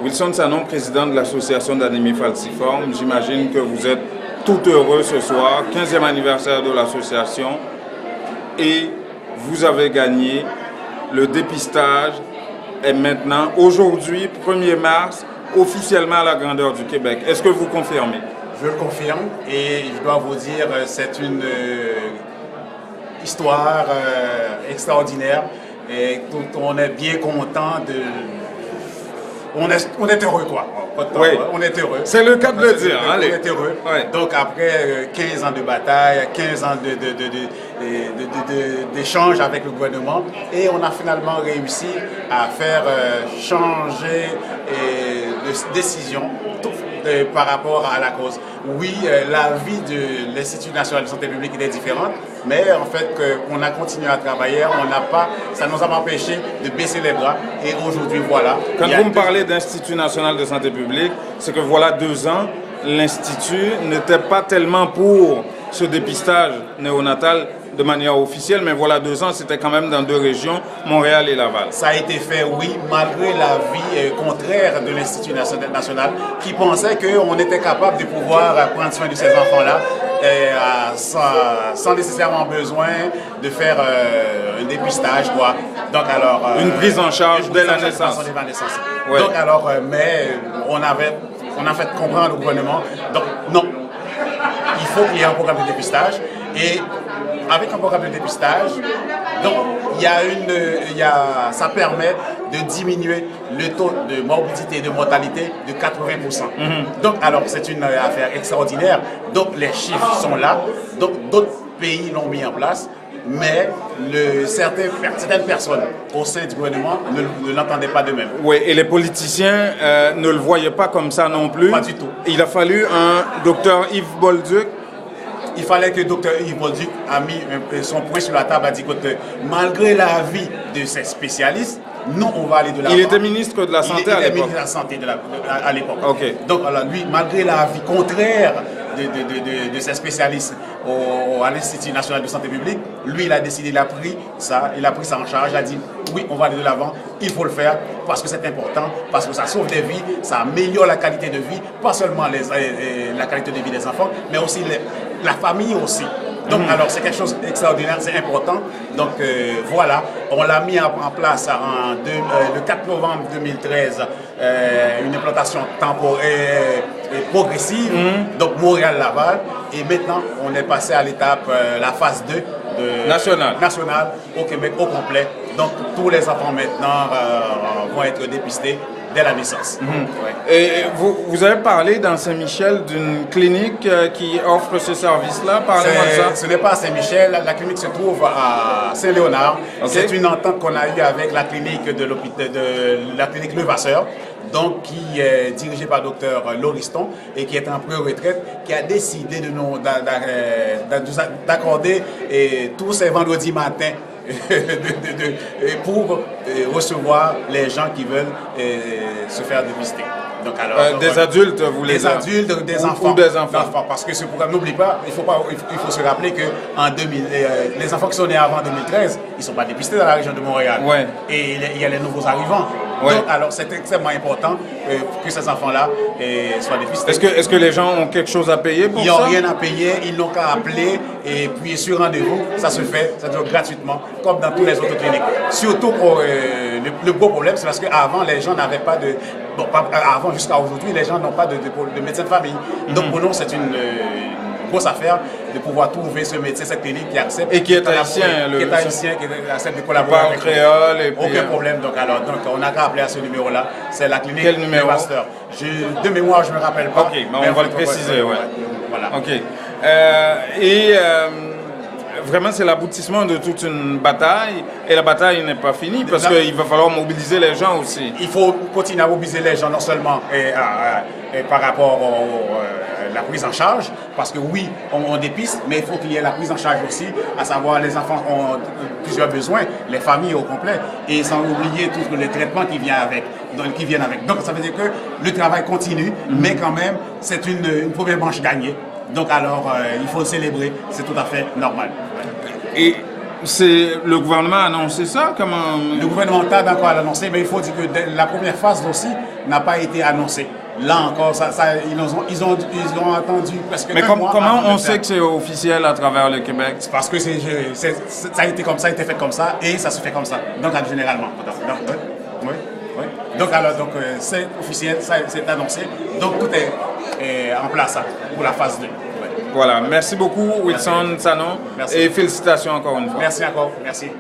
Wilson Sanon, président de l'association d'anémie falciforme. J'imagine que vous êtes tout heureux ce soir, 15e anniversaire de l'association, et vous avez gagné le dépistage. Et maintenant, aujourd'hui, 1er mars, officiellement à la grandeur du Québec. Est-ce que vous confirmez? Je le confirme et je dois vous dire, c'est une histoire extraordinaire et on est bien content de... On est heureux, quoi. Oui. On est heureux. C'est le cas de le dire. On est heureux. Oui. Donc après 15 ans de bataille, 15 ans d'échanges avec le gouvernement, et on a finalement réussi à faire changer de décision par rapport à la cause. Oui, la vie de l'Institut national de santé publique était différente, mais en fait, on a continué à travailler, ça ne nous a pas empêché de baisser les bras, et aujourd'hui, voilà. Quand vous me parlez d'Institut national de santé publique, c'est que voilà 2 ans, l'Institut n'était pas tellement pour ce dépistage néonatal de manière officielle, mais voilà 2 ans, c'était quand même dans 2 régions, Montréal et Laval. Ça a été fait, oui, malgré la vie contraire de l'Institut national, qui pensait qu'on était capable de pouvoir prendre soin de ces enfants-là sans nécessairement besoin de faire un dépistage, quoi. Donc alors... une prise en charge dès la naissance. Ouais. Donc alors, mais on a fait comprendre au gouvernement, donc non, il faut qu'il y ait un programme de dépistage, et avec un programme de dépistage, donc ça permet de diminuer le taux de morbidité et de mortalité de 80%. Donc alors c'est une affaire extraordinaire. Donc les chiffres sont là. Donc d'autres pays l'ont mis en place, mais certaines personnes au sein du gouvernement ne l'entendaient pas de même. Oui, et les politiciens ne le voyaient pas comme ça non plus. Pas du tout. Il a fallu un docteur Yves Bolduc. Il fallait que le docteur Yves Bolduc a mis son poing sur la table, a dit que malgré l'avis de ces spécialistes, nous, on va aller de l'avant. Il était ministre de la Santé à l'époque. Il était ministre de la Santé à l'époque. Okay. Donc, alors, lui, malgré l'avis contraire de ces spécialistes à l'Institut national de santé publique, lui, il a décidé, il a pris ça en charge, il a dit oui, on va aller de l'avant, il faut le faire parce que c'est important, parce que ça sauve des vies, ça améliore la qualité de vie, pas seulement la qualité de vie des enfants, mais aussi la famille aussi. Donc alors c'est quelque chose d'extraordinaire, c'est important. Donc voilà, on l'a mis en place le 4 novembre 2013, une implantation temporaire et progressive, donc Montréal-Laval, et maintenant on est passé à l'étape, la phase 2 nationale au Québec au complet. Donc tous les enfants maintenant vont être dépistés dès la naissance. Ouais. Et vous avez parlé dans Saint-Michel d'une clinique qui offre ce service-là. Parlez-moi de ça. Ce n'est pas à Saint-Michel, la clinique se trouve à Saint-Léonard. Okay. C'est une entente qu'on a eue avec la clinique la clinique Levasseur, donc qui est dirigée par le docteur Lauriston et qui est en pré-retraite, qui a décidé d'accorder tous ces vendredis matins pour recevoir les gens qui veulent se faire dépister. Donc alors, des adultes, vous les des adultes, des enfants. Ou des enfants. Parce que ce programme, n'oublie pas, il faut se rappeler que les enfants qui sont nés avant 2013, ils ne sont pas dépistés dans la région de Montréal. Ouais. Et il y a les nouveaux arrivants. Ouais. Donc alors c'est extrêmement important que ces enfants-là soient dépistés. Est-ce que les gens ont quelque chose à payer pour ça? Ils n'ont rien à payer, ils n'ont qu'à appeler et puis sur rendez-vous, ça se fait, ça dure gratuitement, comme dans toutes les autres cliniques. Surtout pour le gros problème, c'est parce qu'avant les gens n'avaient pas de... Bon, avant jusqu'à aujourd'hui, les gens n'ont pas de médecin de famille. Donc pour nous, c'est une grosse affaire de pouvoir trouver ce médecin, cette clinique qui accepte. Et qui est haïtien. Qui accepte de collaborer avec créole et puis... Aucun problème. Donc on n'a qu'à appeler à ce numéro-là. C'est la clinique. Quel numéro? Master. De mémoire, je ne me rappelle pas. Ok, mais on va le préciser, ouais. Voilà. Ok. Vraiment, c'est l'aboutissement de toute une bataille. Et la bataille n'est pas finie parce qu'il va falloir mobiliser les gens aussi. Il faut continuer à mobiliser les gens, non seulement par rapport à la prise en charge, parce que oui, on dépiste, mais il faut qu'il y ait la prise en charge aussi, à savoir les enfants ont plusieurs besoins, les familles au complet, et sans oublier tous les traitements qui viennent avec. Donc ça veut dire que le travail continue, mais quand même, c'est une première manche gagnée. Donc alors, il faut le célébrer, c'est tout à fait normal. Et le gouvernement a annoncé ça? Comment... Le gouvernement tarde encore à l'annoncer, mais il faut dire que la première phase aussi, n'a pas été annoncé. Là encore, ils ont attendu presque Mais un mois. Comment on sait que c'est officiel à travers le Québec? Parce que ça a été comme ça, ça a été fait comme ça, et ça se fait comme ça. Donc, généralement. Donc, c'est officiel, c'est annoncé. Donc, tout est en place pour la phase 2. Voilà, merci beaucoup Wilson Sanon. Merci. Et félicitations encore une fois. Merci encore, merci.